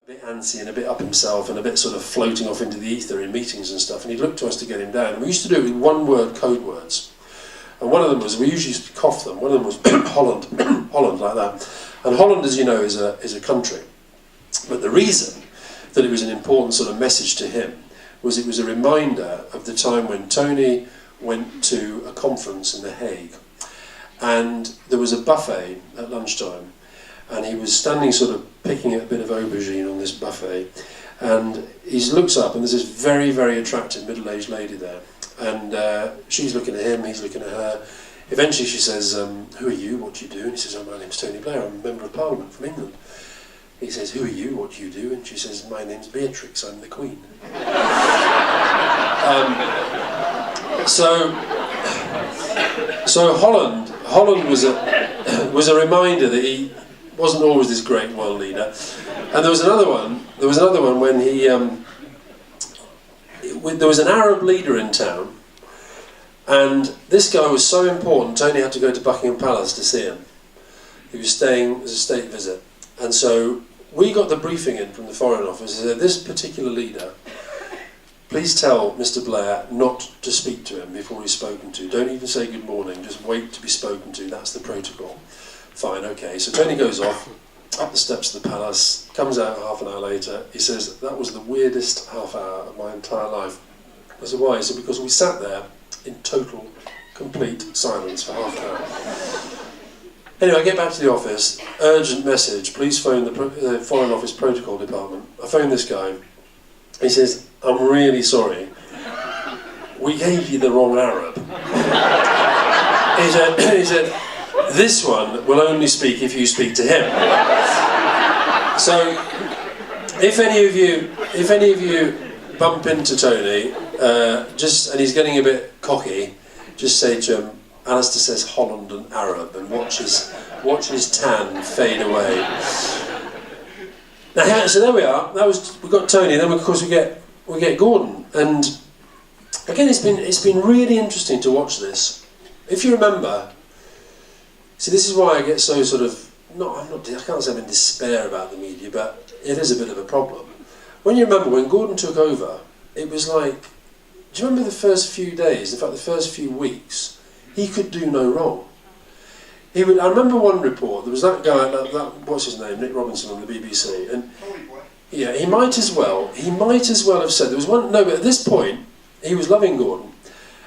a bit antsy and a bit up himself and a bit sort of floating off into the ether in meetings and stuff, and he'd look to us to get him down. And we used to do it with one-word code words. And one of them was, we usually used to cough them, one of them was Holland, Holland like that. And Holland, as you know, is a country. But the reason that it was an important sort of message to him was it was a reminder of the time when Tony went to a conference in The Hague. And there was a buffet at lunchtime, and he was standing sort of picking a bit of aubergine on this buffet, and he looks up and there's this very, very attractive middle-aged lady there, and she's looking at him, he's looking at her. Eventually she says, who are you, what do you do? And he says, oh, my name's Tony Blair, I'm a member of Parliament from England. He says, who are you, what do you do? And she says, my name's Beatrix, I'm the Queen. So Holland was a reminder that he wasn't always this great world leader. And there was another one when he there was an Arab leader in town, and this guy was so important Tony had to go to Buckingham Palace to see him. He was staying as a state visit, and so we got the briefing in from the Foreign Office. They said, this particular leader, please tell Mr. Blair not to speak to him before he's spoken to. Don't even say good morning, just wait to be spoken to. That's the protocol. Fine, okay. So Tony goes off, up the steps of the palace, comes out half an hour later. He says, that was the weirdest half hour of my entire life. I said, why? He said, because we sat there in total, complete silence for half an hour. Anyway, I get back to the office, urgent message, please phone the Foreign Office Protocol Department. I phone this guy. He says, I'm really sorry, we gave you the wrong Arab. He said, this one will only speak if you speak to him. So, if any of you bump into Tony, and he's getting a bit cocky, just say to him, Alastair says Holland and Arab, and watch his tan fade away. Now, so there we are. We got Tony. Then of course we get Gordon, and again it's been really interesting to watch this. If you remember, see, this is why I get so sort of I can't say I'm in despair about the media, but it is a bit of a problem. When you remember when Gordon took over, it was like, do you remember the first few days? In fact, the first few weeks, he could do no wrong. I remember one report. There was that guy, what's his name, Nick Robinson on the BBC, and yeah, he might as well have said there was one. No, but at this point, he was loving Gordon,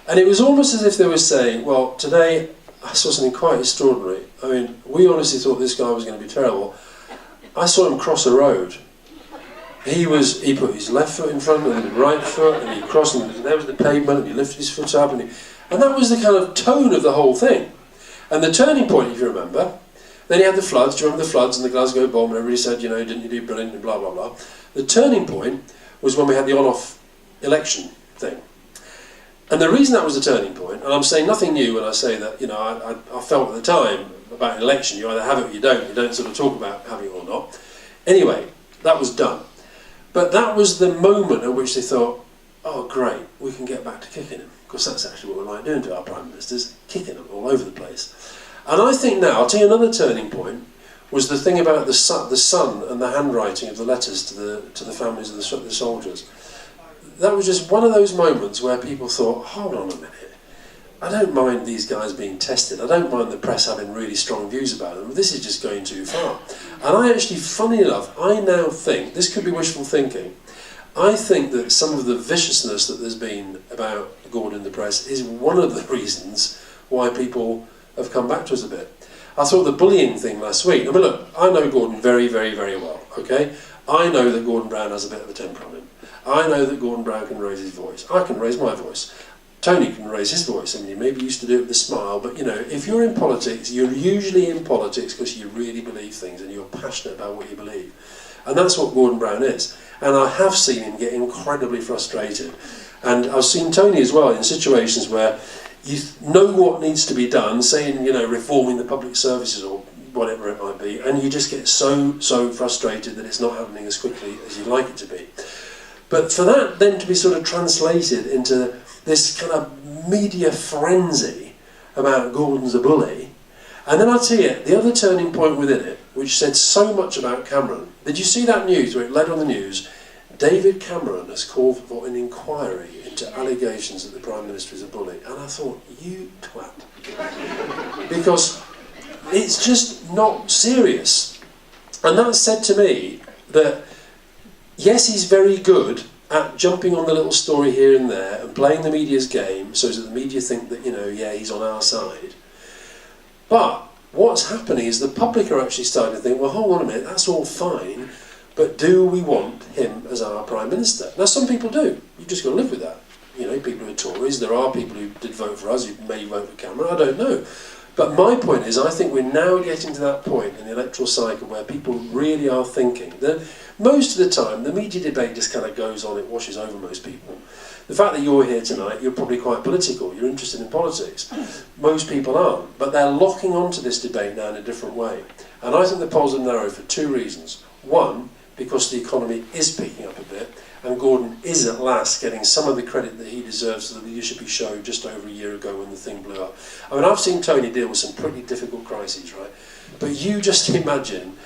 and it was almost as if they were saying, "Well, today I saw something quite extraordinary. I mean, we honestly thought this guy was going to be terrible. I saw him cross a road. He put his left foot in front and the right foot, and he crossed, and there was the pavement, and he lifted his foot up, and that was the kind of tone of the whole thing. And the turning point, if you remember, then he had the floods. Do you remember the floods and the Glasgow bomb? And everybody said, didn't you do brilliant, and blah, blah, blah. The turning point was when we had the on-off election thing. And the reason that was the turning point, and I'm saying nothing new when I say that, I felt at the time about an election, you either have it or you don't sort of talk about having it or not. Anyway, that was done. But that was the moment at which they thought, oh great, we can get back to kicking him. Because that's actually what we like doing to our Prime Ministers, kicking them all over the place. And I think now, I'll tell you another turning point, was the thing about the son and the handwriting of the letters to the families of the soldiers. That was just one of those moments where people thought, hold on a minute, I don't mind these guys being tested, I don't mind the press having really strong views about them, this is just going too far. And I actually, funny enough, I now think, this could be wishful thinking, I think that some of the viciousness that there's been about Gordon in the press is one of the reasons why people have come back to us a bit. I thought the bullying thing last week, I mean look, I know Gordon very, very, very well, okay? I know that Gordon Brown has a bit of a temper on him. I know that Gordon Brown can raise his voice. I can raise my voice. Tony can raise his voice. I mean, he maybe used to do it with a smile, but if you're in politics, you're usually in politics because you really believe things and you're passionate about what you believe. And that's what Gordon Brown is. And I have seen him get incredibly frustrated. And I've seen Tony as well in situations where you know what needs to be done, saying, reforming the public services or whatever it might be, and you just get so frustrated that it's not happening as quickly as you'd like it to be. But for that then to be sort of translated into this kind of media frenzy about Gordon's a bully, and then I'll tell you, the other turning point within it, which said so much about Cameron. Did you see that news where it led on the news? David Cameron has called for an inquiry into allegations that the Prime Minister is a bully. And I thought, you twat. Because it's just not serious. And that said to me that, yes, he's very good at jumping on the little story here and there and playing the media's game so that the media think that, yeah, he's on our side. But what's happening is the public are actually starting to think, well, hold on a minute, that's all fine, but do we want him as our Prime Minister? Now, some people do. You've just got to live with that. People who are Tories, there are people who did vote for us, who may vote for Cameron, I don't know. But my point is, I think we're now getting to that point in the electoral cycle where people really are thinking that most of the time, the media debate just kind of goes on, it washes over most people. The fact that you're here tonight, you're probably quite political, you're interested in politics. Most people aren't, but they're locking onto this debate now in a different way. And I think the polls are narrow for two reasons. One, because the economy is picking up a bit, and Gordon is at last getting some of the credit that he deserves for the leadership he showed just over a year ago when the thing blew up. I mean, I've seen Tony deal with some pretty difficult crises, right? But you just imagine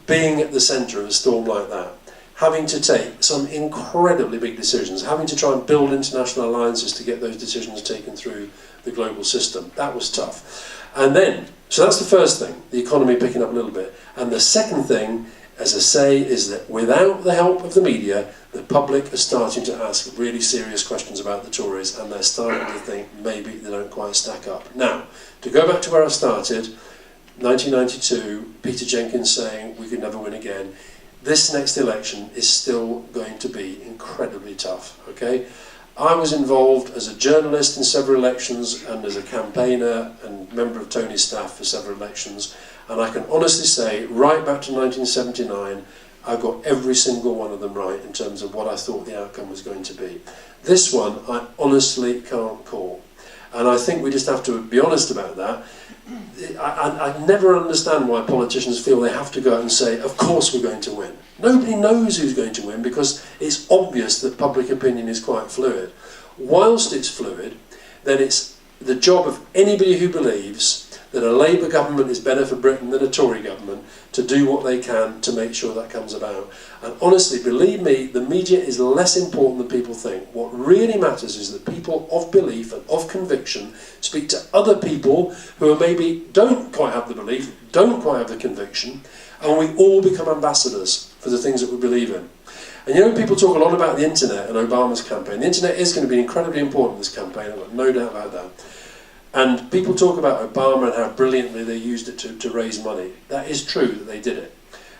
being at the centre of a storm like that, having to take some incredibly big decisions, having to try and build international alliances to get those decisions taken through the global system. That was tough. And then, so that's the first thing, the economy picking up a little bit. And the second thing, as I say, is that without the help of the media, the public are starting to ask really serious questions about the Tories, and they're starting to think maybe they don't quite stack up. Now, to go back to where I started, 1992, Peter Jenkins saying we could never win again. This next election is still going to be incredibly tough, okay? I was involved as a journalist in several elections and as a campaigner and member of Tony's staff for several elections, and I can honestly say, right back to 1979, I got every single one of them right in terms of what I thought the outcome was going to be. This one, I honestly can't call. And I think we just have to be honest about that. I never understand why politicians feel they have to go out and say, of course we're going to win. Nobody knows who's going to win because it's obvious that public opinion is quite fluid. Whilst it's fluid, then it's the job of anybody who believes that a Labour government is better for Britain than a Tory government to do what they can to make sure that comes about. And honestly, believe me, the media is less important than people think. What really matters is that people of belief and of conviction speak to other people who are maybe don't quite have the belief, don't quite have the conviction, and we all become ambassadors for the things that we believe in. And people talk a lot about the internet and Obama's campaign. The internet is going to be incredibly important in this campaign, I've got no doubt about that. And people talk about Obama and how brilliantly they used it to raise money. That is true that they did it.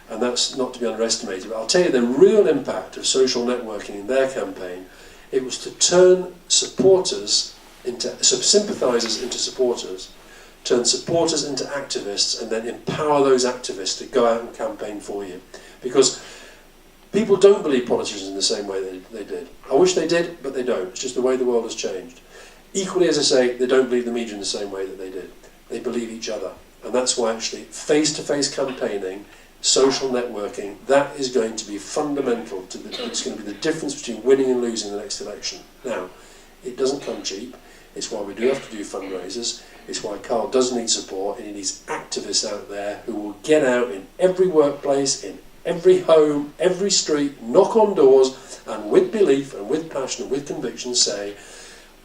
And that's not to be underestimated. But I'll tell you the real impact of social networking in their campaign, it was to turn supporters into, sympathisers into supporters, turn supporters into activists, and then empower those activists to go out and campaign for you. Because people don't believe politicians in the same way they did. I wish they did, but they don't. It's just the way the world has changed. Equally, as I say, they don't believe the media in the same way that they did. They believe each other. And that's why actually face-to-face campaigning, social networking, that is going to be fundamental to it's going to be the difference between winning and losing the next election. Now, it doesn't come cheap. It's why we do have to do fundraisers. It's why Carl does need support, and he needs activists out there who will get out in every workplace, in every home, every street, knock on doors, and with belief and with passion and with conviction say,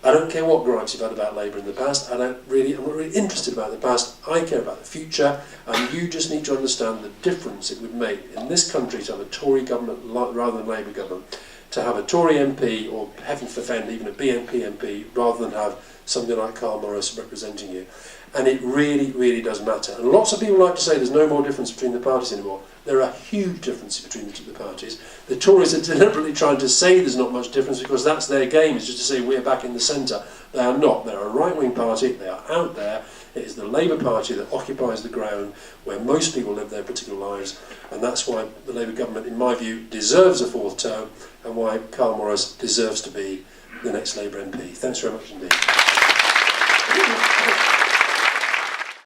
I don't care what gripes you've had about Labour in the past, I'm not really interested about the past, I care about the future, and you just need to understand the difference it would make in this country to have a Tory government rather than Labour government, to have a Tory MP, or heaven forfend, even a BNP MP, rather than have somebody like Carl Morris representing you. And it really, really does matter. And lots of people like to say there's no more difference between the parties anymore. There are huge differences between the parties. The Tories are deliberately trying to say there's not much difference because that's their game, is just to say we're back in the centre. They are not. They're a right-wing party. They are out there. It is the Labour Party that occupies the ground where most people live their particular lives. And that's why the Labour government, in my view, deserves a fourth term, and why Carl Morris deserves to be the next Labour MP. Thanks very much indeed.